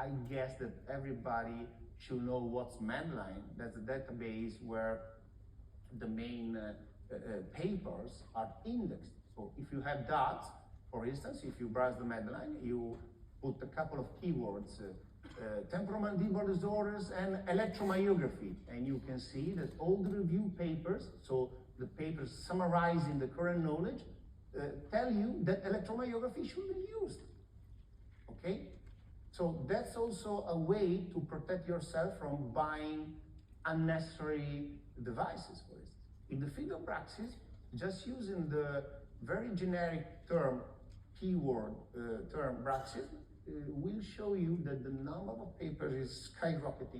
I guess that everybody should know what's Medline. That's a database where the main papers are indexed. So if you have dots, for instance, if you browse the Medline, you put a couple of keywords, temporomandibular disorders and electromyography, and you can see that all the review papers, so the papers summarizing the current knowledge, tell you that electromyography should be used. Okay? So that's also a way to protect yourself from buying unnecessary devices, for instance. In the field of praxis, just using the very generic term, keyword term Bruxism, will show you that the number of papers is skyrocketing.